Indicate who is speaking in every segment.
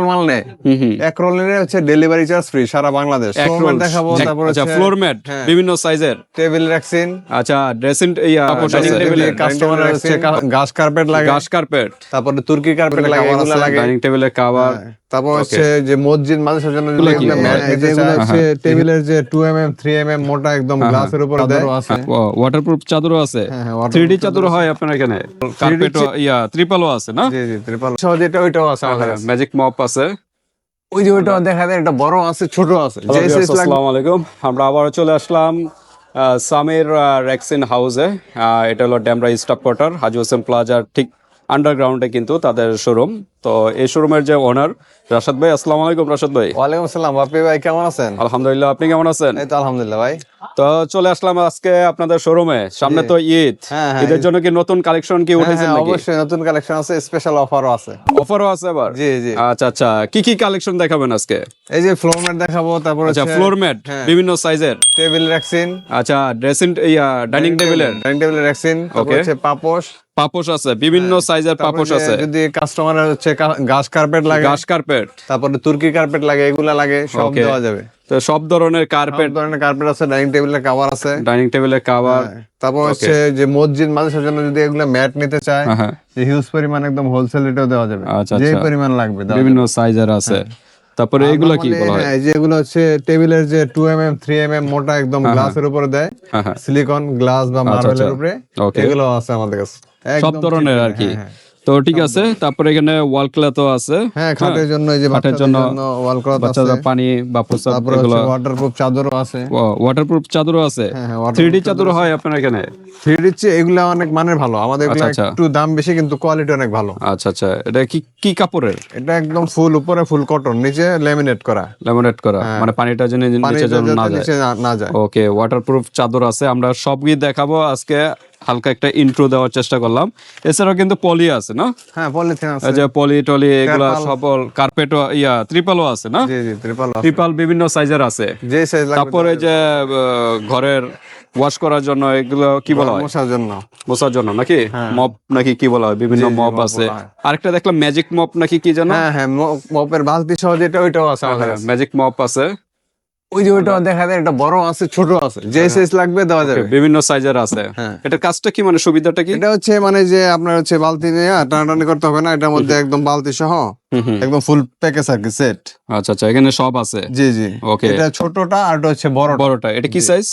Speaker 1: মাল নেয়, এক রোল নিলে হচ্ছে ডেলিভারি চার্জ ফ্রি সারা বাংলাদেশ। ফ্লোর ম্যাট দেখাবো, তারপর
Speaker 2: আচ্ছা ফ্লোর ম্যাট বিভিন্ন সাইজের,
Speaker 1: টেবিল রেক্সিন,
Speaker 2: আচ্ছা ড্রেসিং ডাইনিং টেবিল,
Speaker 1: কাস্টমার হচ্ছে ঘাস কার্পেট লাগে,
Speaker 2: ঘাস কার্পেট,
Speaker 1: তারপরে তুর্কি কার্পেট লাগে, এগুলো লাগে,
Speaker 2: ডাইনিং টেবিলের কভার,
Speaker 1: তারপর হচ্ছে যে মসজিদ মানুষের জন্য ম্যাট নিতে চায়, হচ্ছে টেবিলের যে 2mm 3mm মোটা একদম গ্লাসের উপর দেয়,
Speaker 2: ওয়াটারপ্রুফ চাদরও আছে, 3D চাদর হয় আপনার এখানে, কার্পেট ট্রিপলও আছে না?
Speaker 1: জি জি ট্রিপল সহ যেটা ওইটাও আছে আমাদের কাছে।
Speaker 2: ম্যাজিক মপ আছে,
Speaker 1: ওই যে ওইটাও দেখা যায়, একটা বড় আছে ছোট আছে।
Speaker 2: আসসালামু আলাইকুম, আমরা আবারও চলে আসলাম সামির রেক্সিন হাউসে। এটা হলো ডেমরা স্টাফ কোয়ার্টার, হাজি হোসেন প্লাজার ঠিক আন্ডারগ্রাউন্ডে কিন্তু তাদের শোরুম। তো এই শোরুমের যে ওনার রাশাদ ভাই, আসসালামু আলাইকুম রাশাদ ভাই।
Speaker 1: ওয়ালাইকুম আসসালাম বাপি ভাই, কেমন আছেন?
Speaker 2: আলহামদুলিল্লাহ, আপনি কেমন আছেন?
Speaker 1: এই তো আলহামদুলিল্লাহ ভাই।
Speaker 2: তো চলে আসলাম আজকে আপনাদের শোরুমে, সামনে তো ঈদ, ঈদের জন্য কি নতুন কালেকশন কি উঠেছে নাকি?
Speaker 1: অবশ্যই নতুন কালেকশন আছে, স্পেশাল অফারও আছে।
Speaker 2: অফারও আছে আবার?
Speaker 1: জি জি।
Speaker 2: আচ্ছা আচ্ছা, কি কি কালেকশন দেখাবেন আজকে?
Speaker 1: এই যে ফ্লোর ম্যাট দেখাবো, তারপর
Speaker 2: আচ্ছা ফ্লোর ম্যাট বিভিন্ন সাইজের,
Speaker 1: টেবিল রেক্সিন,
Speaker 2: আচ্ছা ড্রেসিং ডাইনিং টেবিলের
Speaker 1: রেক্সিন, তারপর হচ্ছে
Speaker 2: পাপোশ আছে, বিভিন্ন সাইজের পাপোশ আছে,
Speaker 1: যদি কাস্টমার হচ্ছে ঘাস কার্পেট লাগে,
Speaker 2: ঘাস কার্পেট,
Speaker 1: তারপরে তুর্কি কার্পেট লাগে, এগুলা লাগে, সব দেওয়া যাবে।
Speaker 2: তো সব ধরনের কার্পেট
Speaker 1: আছে, ডাইনিং টেবিলের কভার আছে,
Speaker 2: ডাইনিং টেবিলের কভার,
Speaker 1: তারপর হচ্ছে যে মসজিদ মানুষের জন্য যদি এগুলা ম্যাট নিতে চায়, যে হিউজ পরিমাণ একদম হোলসেল রেটেও দেওয়া যাবে, যে পরিমাণ লাগবে
Speaker 2: বিভিন্ন সাইজের আছে। তারপরে এগুলো কি বলা হয়?
Speaker 1: এই যে এগুলো হচ্ছে টেবিলের যে 2mm 3mm মোটা একদম গ্লাসের উপরে দেয়, সিলিকন গ্লাস বা মার্বেলের উপরে, এগুলো আছে আমাদের কাছে
Speaker 2: সব ধরনের আর কি। তো ঠিক আছে, তারপরে এখানে ওয়াল ক্লথও আছে,
Speaker 1: খাটের জন্য, এই যে
Speaker 2: খাটের জন্য
Speaker 1: ওয়াল ক্লথ আছে,
Speaker 2: বাচ্চারা পানি বা প্রস্রাব, এগুলো
Speaker 1: ওয়াটারপ্রুফ চাদরও আছে,
Speaker 2: ওয়াটারপ্রুফ চাদরও আছে, 3D চাদর হয় আপনার এখানে?
Speaker 1: 3D এগুলা অনেক মানের ভালো, আমাদের এগুলা একটু দাম বেশি কিন্তু কোয়ালিটি অনেক ভালো।
Speaker 2: আচ্ছা আচ্ছা, এটা কি কি কাপড়ের?
Speaker 1: এটা একদম ফুল উপরে ফুল কটন, নিচে ল্যামিনেট করা,
Speaker 2: মানে পানিটা যেন নিচে
Speaker 1: না যায়।
Speaker 2: ওকে, ওয়াটারপ্রুফ চাদর আছে, আমরা সবই দেখাবো আজকে। হালকা একটা ইন্ট্রো দেওয়ার চেষ্টা করলাম। এছাড়াও কিন্তু পলি আছে না?
Speaker 1: হ্যাঁ পলিথিন আছে,
Speaker 2: যে পলি টলি এগুলা সবল, কার্পেট ট্রিপলও আছে না?
Speaker 1: জি জি
Speaker 2: ট্রিপল বিভিন্ন সাইজের আছে,
Speaker 1: যে সাইজ লাগবে।
Speaker 2: তারপরে যে ঘরের ওয়াশ করার জন্য এগুলো কি বলা হয়? মোছার জন্য নাকি মপ নাকি কি বলা হয়? বিভিন্ন মপ আছে। আরেকটা দেখলাম ম্যাজিক মপ নাকি কি জানো?
Speaker 1: হ্যাঁ মপের বালতি সহ যেটা, ওইটাও আছে আমাদের কাছে।
Speaker 2: ম্যাজিক মপ আছে,
Speaker 1: ওই যে ওইটাও দেখা যায়, একটা বড় আছে ছোট আছে, যে সাইজ লাগবে দেওয়া যাবে,
Speaker 2: বিভিন্ন সাইজের আছে। এটার কাজটা কি, মানে সুবিধাটা কি?
Speaker 1: এটা হচ্ছে মানে যে আপনার হচ্ছে বালতি নিয়ে টানাটানি করতে হবে না, এটার মধ্যে একদম বালতি সহ একদম ফুল প্যাকেজ আর কি, সেট।
Speaker 2: আচ্ছা আচ্ছা, এখানে সব আছে।
Speaker 1: জি জি।
Speaker 2: ওকে,
Speaker 1: এটা ছোটটা আর এটা হচ্ছে
Speaker 2: বড়টা। এটা কি সাইজ?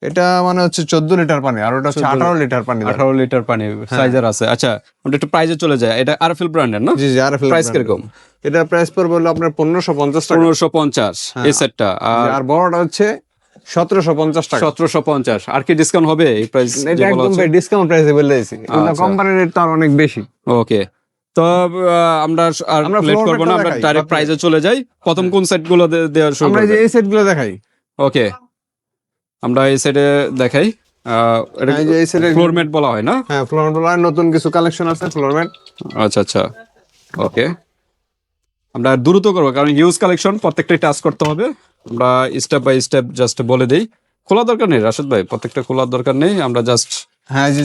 Speaker 1: এটা মানে হচ্ছে 14 লিটার পানি, আর ওটা হচ্ছে 18 লিটার পানি।
Speaker 2: 18 লিটার পানি সাইজের আছে। আচ্ছা, আমরা একটু প্রাইসে চলে যাই। এটা আরএফএল ব্র্যান্ডের না?
Speaker 1: জি জি, আরএফএল।
Speaker 2: প্রাইস কিরকম?
Speaker 1: এটা প্রাইস পড়বে হলো আপনার 1550 টাকা।
Speaker 2: 1550 এই সেটটা।
Speaker 1: আর বড়টা হচ্ছে 1750 টাকা।
Speaker 2: 1750। আর কি ডিসকাউন্ট হবে এই প্রাইস?
Speaker 1: এটা একদম ডিসকাউন্ট প্রাইসে বলে দিয়েছি, কিন্তু কোম্পানির রেট তো আর অনেক বেশি।
Speaker 2: ওকে, তো আমরা লেট করব না, আমরা ডাইরেক্ট প্রাইসে চলে যাই। প্রথম কোন সেট গুলো দেওয়া শুরু করব?
Speaker 1: আমরা যে এই সেট গুলো দেখাই।
Speaker 2: ওকে, আমরা এই সেটে দেখাই। এটা
Speaker 1: এই সেটে
Speaker 2: ফ্লোর ম্যাট বলা হয় না?
Speaker 1: হ্যাঁ ফ্লোর ম্যাট, নতুন কিছু কালেকশন আছে ফ্লোর ম্যাট।
Speaker 2: আচ্ছা আচ্ছা, ওকে, আমরা দ্রুত করবো কারণ হিউজ কালেকশন, প্রত্যেকটাই টাচ করতে হবে। আমরা স্টেপ বাই স্টেপ জাস্ট বলে দেই। খোলা দরকার নেই রাশেদ ভাই, প্রত্যেকটা খোলার দরকার নেই, আমরা জাস্ট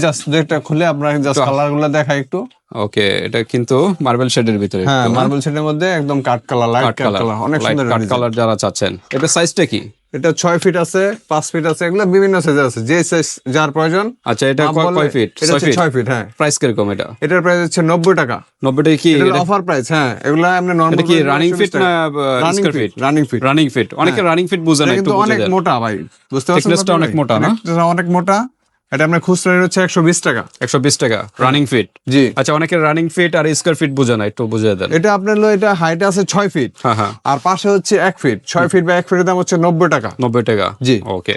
Speaker 1: জাস্ট দুইটা খুলে আপনারা জাস্ট কালারগুলো দেখাই একটু।
Speaker 2: ওকে, এটা কিন্তু মার্বেল শেডের ভিতরে,
Speaker 1: মার্বেল শেডের মধ্যে একদম কাট কালার, লাইট কালার, অনেক সুন্দর
Speaker 2: কাট কালার যারা চাচ্ছেন। এটা সাইজটা কি?
Speaker 1: এটা 6 ফিট আছে, 5 ফিট আছে, এগুলো বিভিন্ন সাইজ আছে, যে সাইজ যার প্রয়োজন।
Speaker 2: আচ্ছা, এটা কয় ফিট?
Speaker 1: এটা 6 ফিট। হ্যাঁ,
Speaker 2: প্রাইস কিরকম এটা?
Speaker 1: এটার প্রাইস হচ্ছে 90 টাকা।
Speaker 2: 90 টাকা কি
Speaker 1: এটা অফার প্রাইস? হ্যাঁ, এগুলো আপনি নরমাল।
Speaker 2: এটা কি রানিং ফিট না স্কয়ার ফিট? Running fit. অনেকে রানিং ফিট বুঝে না, একটু
Speaker 1: অনেক মোটা ভাই, বুঝতে পারছেন?
Speaker 2: থিকনেসটা অনেক মোটা না?
Speaker 1: অনেক মোটা। এটা আপনার খুচরা রেট হচ্ছে 120 টাকা।
Speaker 2: 120 টাকা রানিং ফিট?
Speaker 1: জি।
Speaker 2: আচ্ছা, অনেকে রানিং ফিট আর স্কয়ার ফিট বুঝে না, একটু বুঝিয়ে দেন।
Speaker 1: এটা আপনার এটা হাইট আছে 6 ফিট, আর পাশে হচ্ছে 1 ফিট। 6 ফিট বা 1 ফিটের দাম হচ্ছে 90 টাকা।
Speaker 2: 90 টাকা,
Speaker 1: জি।
Speaker 2: ওকে,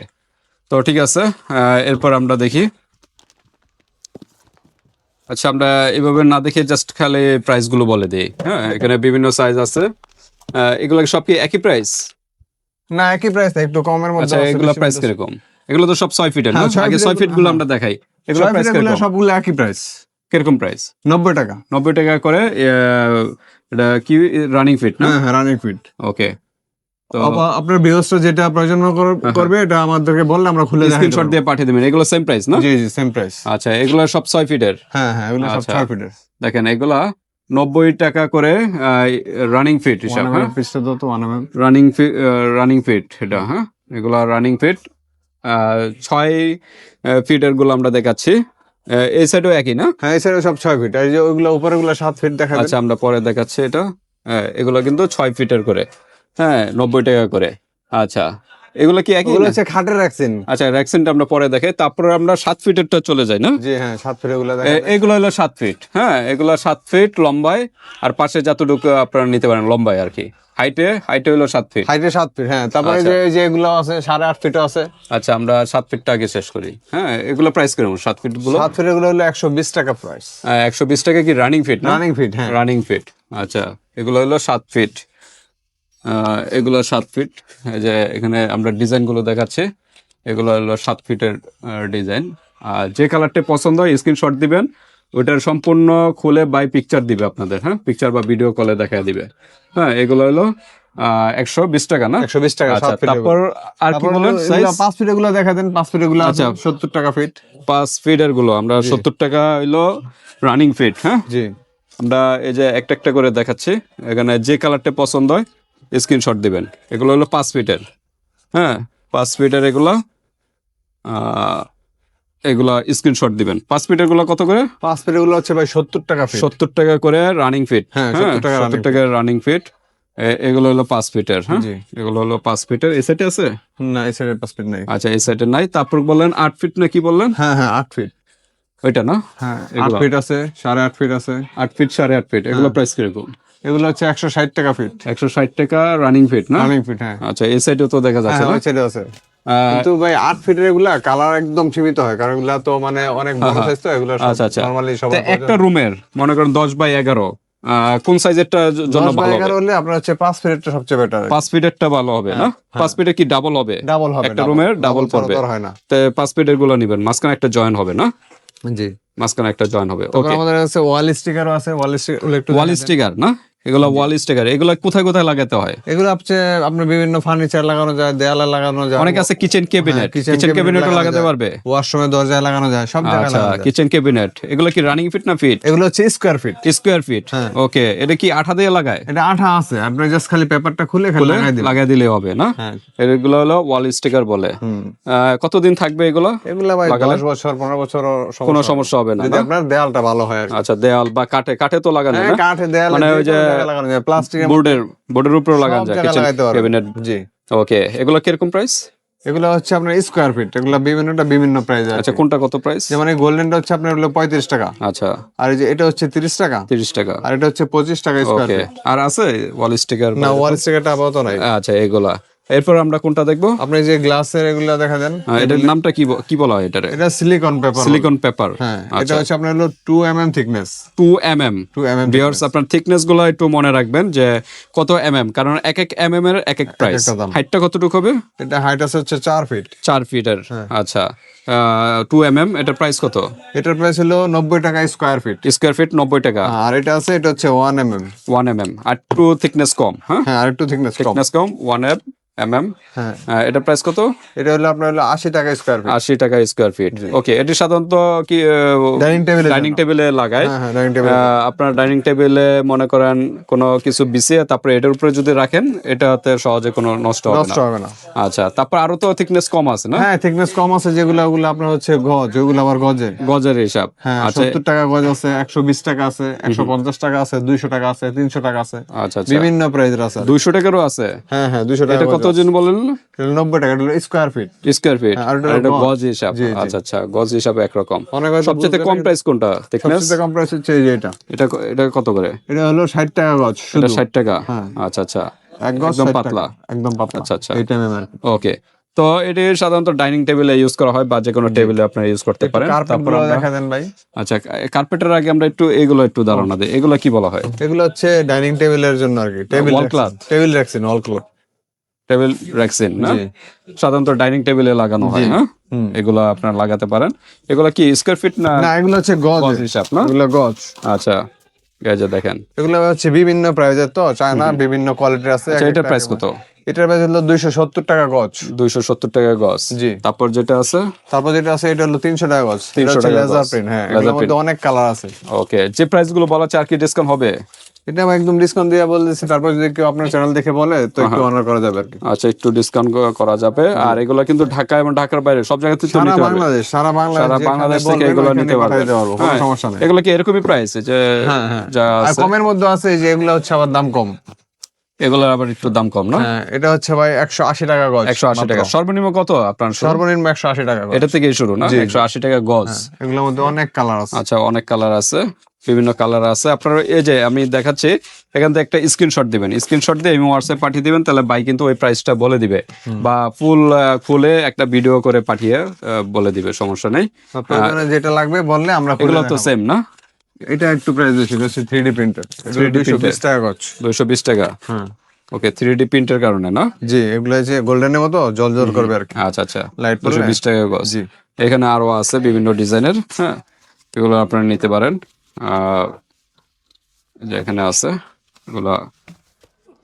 Speaker 2: তো ঠিক আছে, এরপর আমরা দেখি। আচ্ছা, আমরা এভাবে না দেখে জাস্ট খালি প্রাইস গুলো বলে দিই। হ্যাঁ, এখানে বিভিন্ন সাইজ আছে। এগুলো সব কি একই প্রাইস?
Speaker 1: না, একই প্রাইস না, একটু কমের মধ্যে।
Speaker 2: আচ্ছা, এগুলো প্রাইস কিরকম? এগুলো তো সব 6 ফিটের না? আগে 6 ফিট গুলো আমরা দেখাই। এগুলো প্রাইস কিরকম?
Speaker 1: সবগুলো একই প্রাইস।
Speaker 2: কিরকম প্রাইস?
Speaker 1: 90 টাকা।
Speaker 2: 90 টাকা করে। এটা কি রানিং ফিট না?
Speaker 1: হ্যাঁ, রানিং ফিট।
Speaker 2: ওকে, তো
Speaker 1: আপনার বিহস্ত যেটা প্রয়োজন করবে এটা আমাদেরকে বললে আমরা খুলে
Speaker 2: স্ক্রিনশট দিয়ে পাঠিয়ে দেবেন। এগুলো সেম প্রাইস না?
Speaker 1: জি জি, সেম প্রাইস।
Speaker 2: আচ্ছা, এগুলো সব 6 ফিটের?
Speaker 1: হ্যাঁ হ্যাঁ, এগুলো সব 6 ফিটের।
Speaker 2: দেখেন, এগুলা 90 টাকা করে রানিং ফিট হিসাব, হ্যাঁ
Speaker 1: পিসটা তো 1 mm
Speaker 2: রানিং ফিট এটা, হ্যাঁ এগুলা রানিং ফিট। 6 ফিটের গুলো আমরা দেখাচ্ছি। এই সাইডও একই না?
Speaker 1: হ্যাঁ, এই সাইডে সব 6 ফিট, আর এই যে ওইগুলো উপরে গুলো 7 ফিট দেখা
Speaker 2: আচ্ছা, আমরা পরে দেখাচ্ছি এটা। এগুলো কিন্তু 6 ফিটের করে, হ্যাঁ 90 টাকা করে। আচ্ছা, এগুলো কি একই?
Speaker 1: এগুলো হচ্ছে খাটের র্যাকসিন।
Speaker 2: আচ্ছা, র্যাকসিনটা আমরা পরে দেখাই, তারপরে আমরা 7 ফিটেরটা চলে যাই না?
Speaker 1: জি হ্যাঁ, 7 ফিট এগুলো দেখা
Speaker 2: এগুলো হলো 7 ফিট, হ্যাঁ এগুলো 7 ফিট লম্বায়, আর পাশে যতটুকু আপনারা নিতে পারেন লম্বায় আর কি। হাইটে হলো 7 ফিট।
Speaker 1: হাইটে 7 ফিট, হ্যাঁ। তারপরে যে এগুলো আছে 8.5 ফিটও আছে।
Speaker 2: আচ্ছা, আমরা 7 ফিটটা আগে শেষ করি। হ্যাঁ, এগুলো প্রাইস কেমন 7 ফিট গুলো?
Speaker 1: 7 ফিট এগুলো হলো 120 টাকা প্রাইস।
Speaker 2: 120 টাকা কি রানিং ফিট?
Speaker 1: রানিং ফিট, হ্যাঁ
Speaker 2: রানিং ফিট। আচ্ছা, এগুলো হলো 7 ফিট। এগুলো 7 ফিট। এই যে এখানে আমরা ডিজাইন গুলো দেখাচ্ছি, এগুলো হলো 7 ফিটের ডিজাইন। আর যে কালারটা পছন্দ হয় স্ক্রিনশট দিবেন, ওটার সম্পূর্ণ খুলে বাই পিকচার দিবে আপনাদের, হ্যাঁ পিকচার বা ভিডিও কলে দেখা দিবে। হ্যাঁ, এগুলো হলো 120 টাকা না?
Speaker 1: 120 টাকা 7 ফিট।
Speaker 2: তারপর আর কি বলেন সাইজ?
Speaker 1: 5 ফিট এগুলো দেখা দেন। 5 ফিট এগুলো আছে 70 টাকা ফিট।
Speaker 2: 5 ফিটের গুলো আমরা 70 টাকা হইলো রানিং ফিট, হ্যাঁ
Speaker 1: জি।
Speaker 2: আমরা এই যে একটা একটা করে দেখাচ্ছি, এখানে যে কালারটা পছন্দ হয় স্ক্রিনশট দিবেন। এগুলো হলো 5 ফিটের, হ্যাঁ 5 ফিটের এগুলো এগুলা স্ক্রিনশট দিবেন। 5 ফিটের গুলো কত করে?
Speaker 1: 5 ফিট এগুলো হচ্ছে ভাই 70 টাকা ফিট।
Speaker 2: 70 টাকা করে রানিং ফিট,
Speaker 1: হ্যাঁ 70 টাকা
Speaker 2: 70 টাকা রানিং ফিট। এগুলো হলো 5 ফিটের, হ্যাঁ এগুলো হলো 5 ফিটের। এই সাইডে আছে
Speaker 1: না? এই সাইডে 5 ফিট নাই।
Speaker 2: আচ্ছা, এই সাইডে নাই। তারপর বললেন 8 ফিট না কি বললেন?
Speaker 1: হ্যাঁ হ্যাঁ, 8 ফিট
Speaker 2: ওইটা না?
Speaker 1: হ্যাঁ, 8 ফিট আছে, 8.5 ফিট আছে।
Speaker 2: 8 ফিট 8.5 ফিট, এগুলো প্রাইস কিরকম?
Speaker 1: এগুলো হচ্ছে 160 টাকা ফিট।
Speaker 2: 160 টাকা রানিং ফিট না?
Speaker 1: রানিং ফিট, হ্যাঁ।
Speaker 2: আচ্ছা, এই সাইডেও তো দেখা যাচ্ছে না?
Speaker 1: ওই সাইডে আছে, কিন্তু ভাই 8 ফিটের এগুলা কালার একদম সীমিত হয়, কারণ এগুলা তো মানে অনেক বড় সাইজ, তো এগুলো
Speaker 2: আচ্ছা আচ্ছা,
Speaker 1: নরমালি সবাই
Speaker 2: একটা রুমের মনে করেন 10 বাই 11, কোন সাইজেরটা জন্য ভালো হবে?
Speaker 1: 11 হলে আপনার হচ্ছে 5 ফিটেরটা সবচেয়ে বেটার।
Speaker 2: 5 ফিটেরটা ভালো হবে না? 5 ফিটে কি ডাবল হবে?
Speaker 1: ডাবল হবে,
Speaker 2: একটা রুমের ডাবল পড়বে।
Speaker 1: হয় না।
Speaker 2: তো 5 ফিটের গুলো নেবেন, মাঝখানে একটা জয়েন হবে না?
Speaker 1: জি,
Speaker 2: মাঝখানে একটা জয়েন হবে।
Speaker 1: তারপর
Speaker 2: ওকে,
Speaker 1: আমাদের কাছে ওয়াল স্টিকারও আছে। ওয়াল স্টিকার একটু
Speaker 2: ওয়াল স্টিকার না? এগুলো ওয়াল স্টিকার, এগুলো কোথায় কোথায় লাগাতে হয়?
Speaker 1: এগুলো হচ্ছে আপনার বিভিন্ন ফার্নিচার লাগানো যায়, দেয়ালে লাগানো যায়।
Speaker 2: অনেক আছে কিচেন ক্যাবিনেট, কিচেন ক্যাবিনেটও লাগাতে পারবে,
Speaker 1: ওয়াশরুমে দরজায় লাগানো যায়, সব জায়গায়
Speaker 2: আচ্ছা,
Speaker 1: লাগানো যায়।
Speaker 2: কিচেন ক্যাবিনেট এগুলো কি রানিং ফিট না ফিট?
Speaker 1: এগুলো হচ্ছে স্কয়ার ফিট।
Speaker 2: স্কয়ার ফিট, ওকে। এটা কি আঠা দিয়ে লাগায়?
Speaker 1: এটা আঠা আছে, আপনি জাস্ট খালি পেপারটা খুলে খালি
Speaker 2: লাগাই দিলে হবে না?
Speaker 1: হ্যাঁ,
Speaker 2: এগুলো হলো ওয়াল স্টিকার বলে। কতদিন থাকবে এগুলো?
Speaker 1: এগুলো ভাই 10 বছর 15 বছর
Speaker 2: কোনো সমস্যা হবে না
Speaker 1: যদি আপনার দেয়ালটা ভালো হয়।
Speaker 2: আচ্ছা, দেয়াল বা কাঠে তো লাগানো না?
Speaker 1: কাঠে দেয়ালে
Speaker 2: মানে ওই যে
Speaker 1: লাগানো যায়, প্লাস্টিকের
Speaker 2: বোর্ডের উপরে লাগানো যায় কিচেন ক্যাবিনেট।
Speaker 1: জি,
Speaker 2: ওকে। এগুলো কিরকম প্রাইস?
Speaker 1: এগুলো হচ্ছে আপনার স্কয়ার ফিট, এগুলো বিভিন্ন প্রাইস আছে।
Speaker 2: আচ্ছা, কোনটা কত প্রাইস?
Speaker 1: যেমন এই গোল্ডেনটা হচ্ছে আপনার হলো 35 টাকা।
Speaker 2: আচ্ছা,
Speaker 1: আর এই যে এটা হচ্ছে 30 টাকা।
Speaker 2: 30 টাকা।
Speaker 1: আর এটা হচ্ছে 25 টাকা স্কয়ার
Speaker 2: ওকে।
Speaker 1: ফিট।
Speaker 2: আর আছে ওয়াল স্টিকার?
Speaker 1: না, ওয়াল স্টিকারটা আপাতত নাই।
Speaker 2: আচ্ছা, এগুলা। এরপর আমরা কোনটা দেখবো?
Speaker 1: আপনি যে গ্লাসের এগুলা দেখা দেন,
Speaker 2: এটার নামটা কি বলা হয় এটারে?
Speaker 1: এটা সিলিকন পেপার।
Speaker 2: সিলিকন পেপার,
Speaker 1: হ্যাঁ, এটা হচ্ছে আপনার হলো 2 mm থিকনেস।
Speaker 2: 2 mm। ভিউয়ার্স, আপনার থিকনেস গুলো একটু মনে রাখবেন যে কত mm, কারণ এক mm এর এক প্রাইস। হাইটটা কতটুকু হবে?
Speaker 1: এটা হাইট আছে হচ্ছে 4 ফিট।
Speaker 2: 4 ফিটের, আচ্ছা। 2 mm, এটার প্রাইস কত?
Speaker 1: এটার প্রাইস হলো 90 টাকা স্কয়ার ফিট।
Speaker 2: স্কয়ার ফিট 90 টাকা।
Speaker 1: আর এটা আছে, এটা হচ্ছে 1 mm।
Speaker 2: 1 mm, আর একটু থিকনেস কম, হ্যাঁ
Speaker 1: হ্যাঁ, আর একটু থিকনেস কম।
Speaker 2: 1 mm।
Speaker 1: হ্যাঁ,
Speaker 2: এটার প্রাইস কত?
Speaker 1: এটা হলো আপনার হলো 80 টাকা স্কয়ার ফিট।
Speaker 2: 80 টাকা স্কয়ার ফিট, ওকে। এটি সাধারণত কি ডাইনিং টেবিলে লাগায়?
Speaker 1: হ্যাঁ, ডাইনিং টেবিল।
Speaker 2: আপনার ডাইনিং টেবিলে মনে করেন কোনো কিছু বিছিয়ে তারপরে এটার উপরে যদি রাখেন, এটাতে সহজে কোনো নষ্ট হবে না। আচ্ছা, তারপর আরো তো থিকনেস কম আছে না?
Speaker 1: হ্যাঁ, থিকনেস কম আছে, যেগুলো ওগুলো আপনার হচ্ছে গজ, ওগুলো আবার
Speaker 2: গজের হিসাব।
Speaker 1: হ্যাঁ, 70 টাকা গজ আছে, 120 টাকা আছে, 150 টাকা আছে, 200 টাকা আছে, 300 টাকা আছে।
Speaker 2: আচ্ছা,
Speaker 1: বিভিন্ন প্রাইসের আছে।
Speaker 2: 200 টাকারও আছে?
Speaker 1: হ্যাঁ হ্যাঁ, 200 টাকা।
Speaker 2: এটা কত জন বলেন?
Speaker 1: 90 টাকা। এটা হলো স্কয়ার ফিট।
Speaker 2: স্কয়ার ফিট,
Speaker 1: আর
Speaker 2: এটা গজ হিসাব। আচ্ছা আচ্ছা, গজ হিসাবে একরকম। সবচেয়ে কম প্রাইস কোনটা? থিকনেস
Speaker 1: সবচেয়ে কম প্রাইস হচ্ছে এই যে এটা।
Speaker 2: এটা কত করে?
Speaker 1: এটা হলো 60 টাকা গজ
Speaker 2: এটা
Speaker 1: শুধু।
Speaker 2: 60 টাকা। আচ্ছা আচ্ছা,
Speaker 1: এক গজ
Speaker 2: একদম
Speaker 1: 60
Speaker 2: পাতলা।
Speaker 1: টাকা, একদম পাতলা।
Speaker 2: আচ্ছা আচ্ছা,
Speaker 1: এই টাইমে আর
Speaker 2: ওকে। তো এটি সাধারণত ডাইনিং টেবিলে ইউজ করা হয় বা যে কোনো টেবিলে আপনারা ইউজ করতে পারেন।
Speaker 1: তারপর দেখা দেন ভাই।
Speaker 2: আচ্ছা, কার্পেটের আগে আমরা এগুলো একটু ধারণা দিই। এগুলো কি বলা হয়?
Speaker 1: এগুলো হচ্ছে ডাইনিং টেবিলের জন্য আর কি।
Speaker 2: ওয়াল ক্লথ,
Speaker 1: টেবিল রেক্সিন, ওয়াল ক্লথ।
Speaker 2: টেবিল রেক্সিন না? সাধারণত ডাইনিং টেবিলে লাগানো হয়, হ্যাঁ এগুলো আপনারা লাগাতে পারেন। এগুলো কি স্কয়ার ফিট না?
Speaker 1: না, এগুলো হচ্ছে গজ
Speaker 2: হিসাব না?
Speaker 1: এগুলো গজ।
Speaker 2: আচ্ছা, গাইজা দেখেন,
Speaker 1: এগুলো হচ্ছে বিভিন্ন প্রাইসের, তো চায়না বিভিন্ন কোয়ালিটির আছে।
Speaker 2: এটার প্রাইস কত?
Speaker 1: এটার প্রাইস হলো 270 টাকা গজ।
Speaker 2: 270 টাকা গজ।
Speaker 1: জি।
Speaker 2: তারপর যেটা আছে
Speaker 1: এটা হলো 300 টাকা গজ।
Speaker 2: 300 টাকা
Speaker 1: লেজার
Speaker 2: গজ।
Speaker 1: প্রিন্ট, হ্যাঁ,
Speaker 2: Laser
Speaker 1: এর মধ্যে অনেক কালার আছে।
Speaker 2: ওকে, যে প্রাইস গুলো বলা আছে আর কি ডিসকাউন্ট হবে?
Speaker 1: এটা আমি একদম ডিসকাউন্ট দিয়ে বলতেছি, তারপর যদি কেউ আপনার চ্যানেল দেখে বলে তো একটু অনার করা যাবে আর কি।
Speaker 2: আচ্ছা, একটু ডিসকাউন্ট করা যাবে। আর এগুলো কিন্তু ঢাকা এবং ঢাকার বাইরে সব জায়গা থেকে
Speaker 1: সারা
Speaker 2: নিতে পারবে।
Speaker 1: বাংলাদেশ, সারা
Speaker 2: বাংলাদেশ থেকে এগুলো নিতে পারবে।
Speaker 1: কোনো
Speaker 2: হ্যাঁ,
Speaker 1: সমস্যা নেই।
Speaker 2: এগুলো কি এরকমই প্রাইস যে
Speaker 1: হ্যাঁ, হ্যাঁ।
Speaker 2: যা
Speaker 1: আর
Speaker 2: আছে?
Speaker 1: কমের মধ্যে আছে যে এগুলো হচ্ছে আবার দাম কম।
Speaker 2: এগুলো আবার একটু দাম কম না?
Speaker 1: হ্যাঁ, এটা হচ্ছে ভাই 180 টাকা গজ।
Speaker 2: 180 টাকা। সর্বনিম্ন কত আপনার শুরু?
Speaker 1: সর্বনিম্ন 180 টাকা গজ।
Speaker 2: এটা থেকেই শুরু না? 180 টাকা গজ।
Speaker 1: এগুলোর মধ্যে অনেক কালার আছে।
Speaker 2: আচ্ছা, অনেক কালার আছে, বিভিন্ন কালার আছে। আপনার এই যে আমি দেখাচ্ছি, এখান থেকে একটা স্ক্রিনশট দিবেন, স্ক্রিনশট দিয়ে আমি হোয়াটসঅ্যাপ পাঠিয়ে দিবেন, তাহলে ভাই কিন্তু ওই প্রাইসটা বলে দিবে, বা খুলে একটা ভিডিও করে পাঠিয়ে বলে দিবে, সমস্যা নেই।
Speaker 1: আপনাদের যেটা লাগবে বললে আমরা করে
Speaker 2: এগুলো তো
Speaker 1: দেখাবো।
Speaker 2: সেম না?
Speaker 1: এটা একটু প্রাইস বেশি, এটা হচ্ছে 3D প্রিন্টার।
Speaker 2: 3D
Speaker 1: 220 টাকা গজ।
Speaker 2: 220 টাকা।
Speaker 1: হ্যাঁ।
Speaker 2: ওকে, 3D প্রিন্টের কারণে না?
Speaker 1: জি, এগুলো যে গোল্ডেনের মতো জল করবে আর কি।
Speaker 2: আচ্ছা আচ্ছা,
Speaker 1: লাইট
Speaker 2: 220 টাকা গজ।
Speaker 1: জি।
Speaker 2: এখানে আরো আছে বিভিন্ন ডিজাইনের। হ্যাঁ, এগুলো আপনারা নিতে পারেন। যে এখানে আছে, এগুলো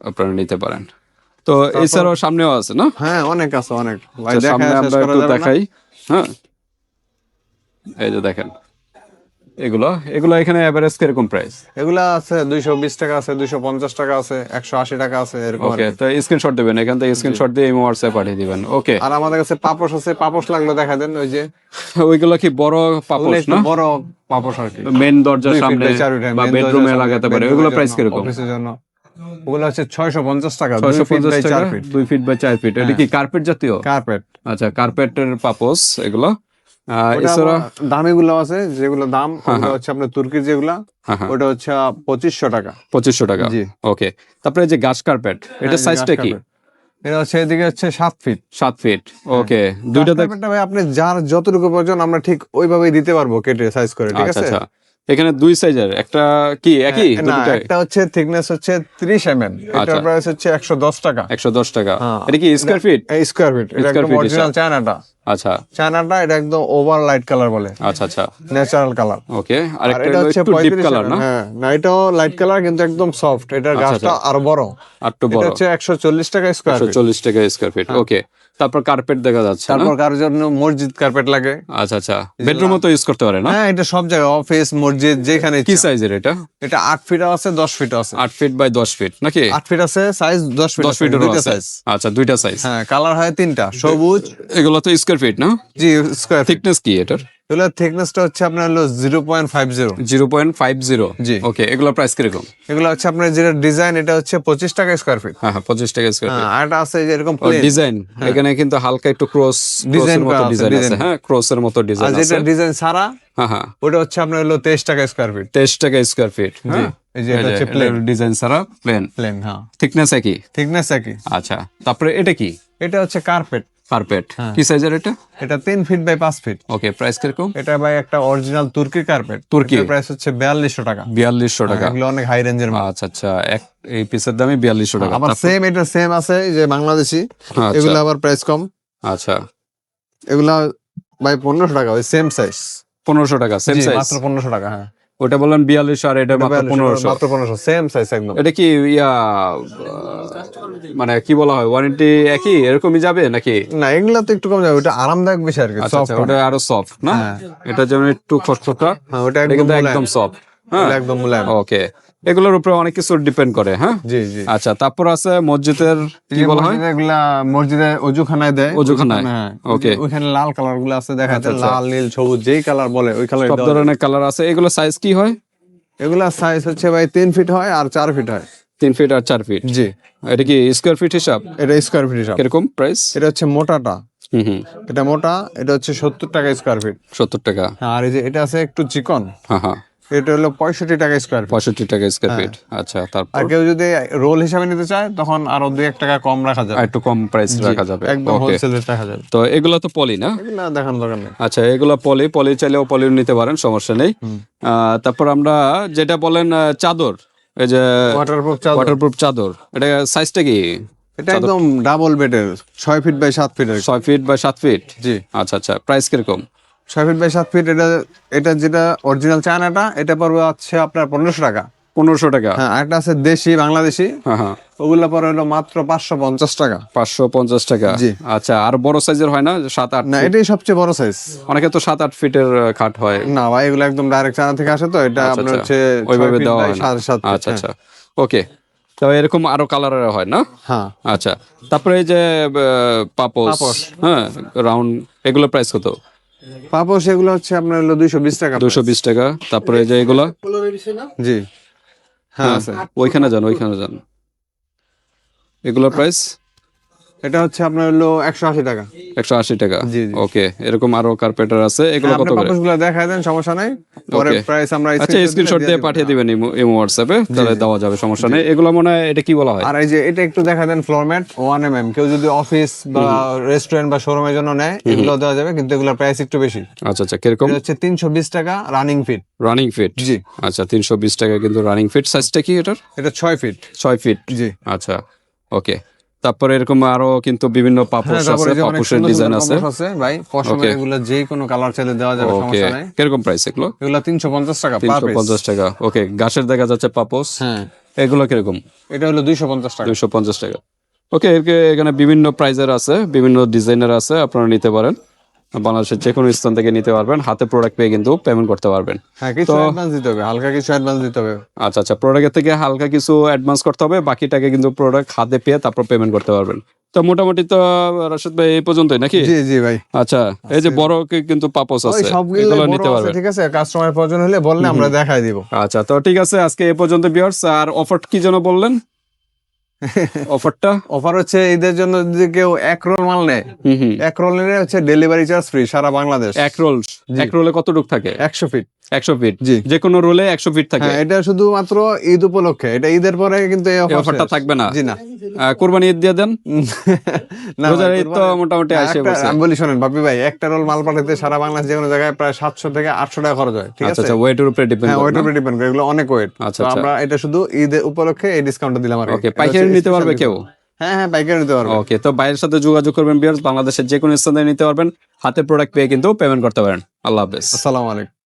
Speaker 2: আপনারা নিতে পারেন। তো এছাড়াও সামনেও আছে না?
Speaker 1: হ্যাঁ, অনেক আছে, অনেক ভাই।
Speaker 2: আচ্ছা, সামনে
Speaker 1: দেখা
Speaker 2: আমরা একটু দেখাই। হ্যাঁ, এই যে দেখেন এগুলো এখানে এভারেজ কিরকম প্রাইস?
Speaker 1: এগুলা আছে 220 টাকা আছে, 250 টাকা আছে, 180 টাকা আছে, এরকম আর
Speaker 2: ওকে,
Speaker 1: কি।
Speaker 2: তো স্ক্রিনশট দিবেন, এখান থেকে স্ক্রিনশট দিয়ে ইমো হোয়াটসঅ্যাপ পাঠিয়ে দিবেন। ওকে।
Speaker 1: আর আমাদের কাছে পাপোশ আছে, পাপোশ লাগলো দেখা দেন। ওই যে
Speaker 2: ওইগুলো কি বড় পাপোশ
Speaker 1: ওগুলো একটু
Speaker 2: না?
Speaker 1: বড় পাপোশ আর কি।
Speaker 2: মেন দরজার
Speaker 1: 2 feet
Speaker 2: সামনে
Speaker 1: by 4 feet,
Speaker 2: বা
Speaker 1: main
Speaker 2: বেডরুমে
Speaker 1: দরজার
Speaker 2: লাগাতে
Speaker 1: সামনে,
Speaker 2: পারে,
Speaker 1: bedroom
Speaker 2: ওইগুলো
Speaker 1: এর
Speaker 2: প্রাইস
Speaker 1: জন্য,
Speaker 2: কিরকম?
Speaker 1: অফিসের জন্য ওগুলো হচ্ছে 650 টাকা, 2 feet by
Speaker 2: 650 টাকা,
Speaker 1: 4 feet
Speaker 2: 2 ফিট বাই 4 ফিট। এটা কি কার্পেট জাতীয়?
Speaker 1: কার্পেট।
Speaker 2: আচ্ছা, কার্পেটের পাপোস এগুলো।
Speaker 1: ওটা
Speaker 2: এছাড়া
Speaker 1: দামি গুলো আছে, যেগুলো দাম ওগুলো হচ্ছে আপনার তুর্কির যেগুলা, ওটা হচ্ছে 2500 টাকা।
Speaker 2: 2500 টাকা।
Speaker 1: জি।
Speaker 2: ওকে, তারপরে এই যে গাছ কার্পেট, এটা সাইজটা কি?
Speaker 1: এটা হচ্ছে এদিকে হচ্ছে 7 ফিট।
Speaker 2: 7 ফিট। ওকে, দুইটা দেখ।
Speaker 1: কার্পেটটা ভাই আপনি যার যতটুকু প্রয়োজন আমরা ঠিক ওইভাবেই দিতে পারবো, কেটে সাইজ করে, ঠিক
Speaker 2: আচ্ছা
Speaker 1: আছে?
Speaker 2: আচ্ছা, এখানে দুই সাইজের, একটা কি একই?
Speaker 1: না,
Speaker 2: দুটোটাই
Speaker 1: একটা হচ্ছে থিকনেস হচ্ছে 30 mm, এটার প্রাইস হচ্ছে 110 টাকা।
Speaker 2: 110 টাকা।
Speaker 1: হ্যাঁ।
Speaker 2: এটা কি স্কয়ার ফিট?
Speaker 1: Square feet. এটা
Speaker 2: Square
Speaker 1: একদম
Speaker 2: feet
Speaker 1: অরিজিনাল চায়নাটা।
Speaker 2: আচ্ছা
Speaker 1: এটা একদম ওভার লাইট কালার বলে,
Speaker 2: আচ্ছা আচ্ছা।
Speaker 1: Natural colour.
Speaker 2: ওকে, আর
Speaker 1: আর
Speaker 2: একটা
Speaker 1: এটা হচ্ছে
Speaker 2: একটু ডিপ
Speaker 1: 35
Speaker 2: কালার না?
Speaker 1: হ্যাঁ, না, এটাও লাইট কালার কিন্তু একদম সফট। এটার গাছটা আরো বড়,
Speaker 2: আর একটু
Speaker 1: এটা
Speaker 2: বড়।
Speaker 1: হচ্ছে 140 টাকা স্কয়ার ফিট।
Speaker 2: 140 টাকা স্কয়ার ফিট। ওকে, তারপর কার্পেট দেখা যাচ্ছে না?
Speaker 1: তারপর কারোর জন্য মসজিদ কার্পেট লাগে।
Speaker 2: আচ্ছা আচ্ছা, বেডরুমও তো ইউজ করতে পারে না?
Speaker 1: হ্যাঁ, এটা সব জায়গায়, অফিস, মসজিদ, যেখানে
Speaker 2: কি
Speaker 1: ইচ্ছা।
Speaker 2: সাইজের এটা?
Speaker 1: এটা 8 ফিট আছে, 10 ফিট আছে।
Speaker 2: 8 ফিট বাই 10 ফিট নাকি?
Speaker 1: 8 ফিট আছে সাইজ, 10 ফিট
Speaker 2: 10 ফিটের
Speaker 1: দুইটা
Speaker 2: আছে।
Speaker 1: সাইজ।
Speaker 2: আচ্ছা, দুইটা সাইজ।
Speaker 1: হ্যাঁ, কালার হয় 3টা, সবুজ।
Speaker 2: এগুলো তো স্কয়ার ফিট না?
Speaker 1: জি, স্কয়ার ফিট।
Speaker 2: থিকনেস কি এটার?
Speaker 1: এগুলোর থিকনেসটা হচ্ছে আপনার হলো 0.50।
Speaker 2: 0.50।
Speaker 1: জি।
Speaker 2: ওকে, এগুলো প্রাইস কিরকম?
Speaker 1: এগুলো হচ্ছে আপনার যেটা ডিজাইন, এটা হচ্ছে 25 টাকা স্কয়ার ফিট।
Speaker 2: হ্যাঁ হ্যাঁ, 25 টাকা স্কয়ার ফিট।
Speaker 1: হ্যাঁ, আর এটা আছে যে এরকম প্লেন
Speaker 2: ডিজাইন, এখানে কিন্তু হালকা একটু ক্রসের
Speaker 1: Design
Speaker 2: মতো
Speaker 1: করা আছে,
Speaker 2: ডিজাইন আছে।
Speaker 1: design।
Speaker 2: হ্যাঁ, ক্রসের মতো
Speaker 1: আর
Speaker 2: ডিজাইন আছে।
Speaker 1: যেটা ডিজাইন ছাড়া
Speaker 2: হ্যাঁ হ্যাঁ,
Speaker 1: ওটা হচ্ছে আপনার হলো 23 টাকা স্কয়ার ফিট।
Speaker 2: 23 টাকা স্কয়ার ফিট।
Speaker 1: জি, এই যে এটা হচ্ছে প্লেন।
Speaker 2: ডিজাইন ছাড়া প্লেন।
Speaker 1: প্লেন, হ্যাঁ,
Speaker 2: থিকনেস একই।
Speaker 1: থিকনেস একই।
Speaker 2: আচ্ছা, তারপরে এটা কি?
Speaker 1: এটা হচ্ছে কার্পেট।
Speaker 2: কার্পেট কি সাইজের এটা?
Speaker 1: এটা 3 feet by 5 feet.
Speaker 2: Okay, price কিরকম?
Speaker 1: এটা ভাই একটা অরিজিনাল তুর্কি কার্পেট।
Speaker 2: তুর্কি।
Speaker 1: প্রাইস হচ্ছে 4200 টাকা।
Speaker 2: 4200 টাকা।
Speaker 1: এগুলো অনেক হাই রেঞ্জের মাল।
Speaker 2: আচ্ছা আচ্ছা, এই পিসের দামই 4200 টাকা।
Speaker 1: আবার সেম, এটা সেম আছে এই যে বাংলাদেশি,
Speaker 2: আচ্ছা।
Speaker 1: এগুলো আবার প্রাইস কম।
Speaker 2: আচ্ছা,
Speaker 1: এগুলা ভাই 1500 টাকা, ওই সেম সাইজ।
Speaker 2: 1500 টাকা সেম সাইজ?
Speaker 1: মাত্র 1500 টাকা। হ্যাঁ,
Speaker 2: ওটা বললেন 4200 আর এটা মাত্র 1500।
Speaker 1: মাত্র 1500, সেম সাইজ একদম।
Speaker 2: এটা কি মানে কি বলা হয়, ওয়ারেন্টি একই এরকমই যাবে নাকি?
Speaker 1: না, এগুলা তো একটু কম যাবে, ওটা আরামদায়ক বেশি আর কি,
Speaker 2: আচ্ছা
Speaker 1: সফট।
Speaker 2: আচ্ছা, ওটা আরো সফট না? এটা যেমন একটু খসখসা।
Speaker 1: হ্যাঁ, ওটা
Speaker 2: এটা কিন্তু একদম সফট। হ্যাঁ,
Speaker 1: একদম মুলায়ম।
Speaker 2: ওকে, এগুলোর উপরে অনেক কিছু ডিপেন্ড করে। হ্যাঁ
Speaker 1: জি জি।
Speaker 2: আচ্ছা, তারপর আছে মসজিদের কি বলা হয়?
Speaker 1: এগুলা মসজিদে অজুখানায় দেয়।
Speaker 2: অজুখানায়।
Speaker 1: হ্যাঁ,
Speaker 2: ওকে।
Speaker 1: ওখানে লাল কালার গুলো আছে, দেখা যায় লাল, নীল, সবুজ, যেই কালার বলে ওই কালার।
Speaker 2: সব ধরনের কালার আছে। এগুলো সাইজ কি হয়?
Speaker 1: এগুলা সাইজ হচ্ছে ভাই 3 ফিট হয় আর 4 ফিট হয়।
Speaker 2: 3 ফিট আর 4 ফিট।
Speaker 1: জি।
Speaker 2: এটা কি স্কয়ার ফিট হিসাব?
Speaker 1: এটা স্কয়ার ফিট হিসাব।
Speaker 2: কিরকম প্রাইস?
Speaker 1: এটা হচ্ছে মোটাটা।
Speaker 2: হুম,
Speaker 1: এটা মোটা, এটা হচ্ছে 70 টাকা স্কয়ার ফিট।
Speaker 2: 70 টাকা।
Speaker 1: আর এই যে এটা আছে একটু চিকন,
Speaker 2: হ্যাঁ হ্যাঁ,
Speaker 1: এটা হলো 65 টাকা স্কয়ার ফিট।
Speaker 2: 65 টাকা স্কয়ার ফিট। আচ্ছা,
Speaker 1: আর
Speaker 2: তারপর
Speaker 1: কেউ যদি রোল হিসাবে নিতে চায় তখন আরো 2-1 টাকা কম রাখা যাবে।
Speaker 2: একটু কম প্রাইস রাখা যাবে।
Speaker 1: একদম
Speaker 2: ওকে,
Speaker 1: হোলসেল রেট রাখা যাবে।
Speaker 2: তো এগুলো তো পলি না?
Speaker 1: এগুলা দেখানোর দরকার নেই।
Speaker 2: আচ্ছা, এগুলো পলি চাইলেও পলি নিতে পারেন, সমস্যা নেই। তারপর আমরা যেটা বলেন চাদর, এই যে ওয়াটারপ্রুফ চাদর, এটা সাইজটা কি?
Speaker 1: এটা একদম ডাবল বেডের, 6 feet by 7 feet.
Speaker 2: 6 feet by 7 feet.
Speaker 1: জি।
Speaker 2: আচ্ছা আচ্ছা, প্রাইস কিরকম?
Speaker 1: 6 ফিট বাই 7 ফিট। এটা যেটা অরিজিনাল চায়নাটা, এটা পড়বে হচ্ছে আপনার 1500 টাকা।
Speaker 2: 1500 টাকা।
Speaker 1: হ্যাঁ, আরেকটা আছে দেশি বাংলাদেশি,
Speaker 2: হ্যাঁ হ্যাঁ,
Speaker 1: ওগুলা পরে হলো মাত্র 550 টাকা।
Speaker 2: 550 টাকা।
Speaker 1: জি।
Speaker 2: আচ্ছা, আর বড় সাইজের হয় না 7-8?
Speaker 1: না, এটাই সবচেয়ে বড় সাইজ।
Speaker 2: অনেকে তো 7-8 ফিটের খাট হয়।
Speaker 1: না ভাই, এগুলো একদম ডাইরেক্ট চায়না থেকে আসে, তো এটা আপনার হচ্ছে
Speaker 2: ওইভাবে
Speaker 1: 6
Speaker 2: দেওয়া
Speaker 1: বাই
Speaker 2: হয় না।
Speaker 1: 7.5 ফিট।
Speaker 2: আচ্ছা আচ্ছা, ওকে। তো এরকম আরো কালারের হয় না?
Speaker 1: হ্যাঁ।
Speaker 2: আচ্ছা, তারপরে এই যে পাপোস,
Speaker 1: পাপোশ।
Speaker 2: হ্যাঁ, রাউন্ড, এগুলো প্রাইস কত?
Speaker 1: পাপোশ এগুলো হচ্ছে আপনার হলো 220 টাকা।
Speaker 2: 220 টাকা। তারপরে এই যে এগুলো,
Speaker 1: জি হ্যাঁ আছে।
Speaker 2: ওইখানে যান, এগুলো প্রাইস?
Speaker 1: এটা হচ্ছে আপনার হলো 180 টাকা।
Speaker 2: 180 টাকা।
Speaker 1: জি, জি।
Speaker 2: ওকে, এরকম আরো কার্পেটার আছে, এগুলো কত করে?
Speaker 1: পাপোশগুলো দেখায় দেন, সমস্যা নাই, পরে
Speaker 2: Okay.
Speaker 1: প্রাইস আমরা
Speaker 2: আচ্ছা, স্ক্রিনশট দিয়ে পাঠিয়ে দিবেন ইমো হোয়াটসঅ্যাপে, তাহলে দেওয়া যাবে, সমস্যা নেই। এগুলো মনে হয়, এটা কি বলা হয়?
Speaker 1: আর এই যে এটা একটু দেখা দেন, ফ্লোর ম্যাট 1 mm, কেউ যদি অফিস বা রেস্টুরেন্ট বা শোরুমের জন্য নেয়, এগুলো দেওয়া যাবে, কিন্তু এগুলোর প্রাইস একটু বেশি।
Speaker 2: আচ্ছা আচ্ছা, কিরকম?
Speaker 1: এটা হচ্ছে 320 টাকা রানিং ফিট।
Speaker 2: Running feet?
Speaker 1: জি।
Speaker 2: আচ্ছা, 320 টাকা কিন্তু রানিং ফিট। সাইজটা কি এটার?
Speaker 1: এটা 6 ফিট।
Speaker 2: 6 ফিট?
Speaker 1: জি।
Speaker 2: আচ্ছা, ওকে। তারপরে এরকম আরো কিন্তু বিভিন্ন পাপোশ আছে, পাপোশের ডিজাইন আছে
Speaker 1: ভাই, পশমের এগুলো যে কোনো কালার চাইলে দেওয়া যাবে,
Speaker 2: ওকে।
Speaker 1: সমস্যা নাই।
Speaker 2: কিরকম প্রাইস এগুলো?
Speaker 1: এগুলো 350 টাকা পার পিস।
Speaker 2: 350 টাকা। ওকে, গাছের দেখা যাচ্ছে পাপোশ,
Speaker 1: হ্যাঁ,
Speaker 2: এগুলো কিরকম?
Speaker 1: এটা হলো 250 টাকা।
Speaker 2: 250 টাকা। ওকে, এখানে বিভিন্ন প্রাইজের আছে, বিভিন্ন ডিজাইনের আছে, আপনারা নিতে পারেন। বাংলাদেশের যে কোনো স্থান থেকে নিতে পারবেন, হাতে প্রোডাক্ট পেয়ে কিন্তু পেমেন্ট করতে পারবেন।
Speaker 1: হ্যাঁ, কিছু অ্যাডভান্স দিতে হবে, হালকা কিছু অ্যাডভান্স দিতে হবে।
Speaker 2: আচ্ছা আচ্ছা, প্রোডাক্টের থেকে হালকা কিছু অ্যাডভান্স করতে হবে, বাকিটাকে কিন্তু প্রোডাক্ট হাতে পেয়ে তারপর পেমেন্ট করতে পারবেন। তো মোটামুটি তো রাশেদ ভাই এই পর্যন্তই নাকি?
Speaker 1: জি জি ভাই।
Speaker 2: আচ্ছা, এই যে বড় কিন্তু পাপোস
Speaker 1: ওই
Speaker 2: আছে,
Speaker 1: সবগুলো
Speaker 2: এগুলো
Speaker 1: বড়
Speaker 2: নিতে
Speaker 1: আছে,
Speaker 2: পারবেন।
Speaker 1: ঠিক আছে, কাস্টমার প্রয়োজন হলে বললে আমরা দেখাই দিব।
Speaker 2: আচ্ছা, তো ঠিক আছে, আজকে এই পর্যন্ত ভিউয়ার্স। আর অফার কি যেন বললেন? অফারটা
Speaker 1: অফার হচ্ছে ঈদের জন্য, যদি কেউ 1 রোল মাল নেয়, 1 রোল নিলে হচ্ছে ডেলিভারি চার্জ ফ্রি সারা বাংলাদেশ।
Speaker 2: এক রোলে কতটুকু থাকে?
Speaker 1: 100 ফিট।
Speaker 2: 100 ফিট?
Speaker 1: জি।
Speaker 2: যে কোনো রোলে 100 ফিট থাকে?
Speaker 1: হ্যাঁ, এটা শুধুমাত্র ঈদ উপলক্ষে, এটা ঈদের পরে কিন্তু এই
Speaker 2: এই অফারটা
Speaker 1: শেষ।
Speaker 2: থাকবে না?
Speaker 1: জি না।
Speaker 2: কোরবানি ঈদ দিয়ে দেন।
Speaker 1: না
Speaker 2: রোজার
Speaker 1: ভাই,
Speaker 2: ঈদ তো মোটামুটি আসে বসে।
Speaker 1: আমি বলি শোনেন বাপি ভাই, একটা রোল মাল পাঠাতে সারা বাংলাদেশ যে কোনো জায়গায় প্রায় 700 থেকে 800 টাকা খরচ হয়, ঠিক
Speaker 2: আচ্ছা
Speaker 1: আছে?
Speaker 2: আচ্ছা, ওয়েটের উপরে ডিপেন্ড
Speaker 1: হ্যাঁ,
Speaker 2: করে
Speaker 1: ওইটার
Speaker 2: না?
Speaker 1: উপরে ডিপেন্ড করে, এগুলো অনেক ওয়েট।
Speaker 2: আচ্ছা,
Speaker 1: তো
Speaker 2: আচ্ছা।
Speaker 1: আমরা এটা শুধু ঈদ উপলক্ষে এই ডিসকাউন্টটা দিলাম আর কি।
Speaker 2: ওকে, পাইকারি নিতে পারবে কেউ?
Speaker 1: হ্যাঁ হ্যাঁ, পাইকারি নিতে পারবে।
Speaker 2: ওকে, তো বাইরের সাথে যোগাযোগ করবেন ভিউয়ার্স, বাংলাদেশের যে কোনো স্থানে নিতে পারবেন, হাতে প্রোডাক্ট পেয়ে কিন্তু পেমেন্ট করতে পারেন। আল্লাহ হাফেজ।
Speaker 1: আসসালামু আলাইকুম।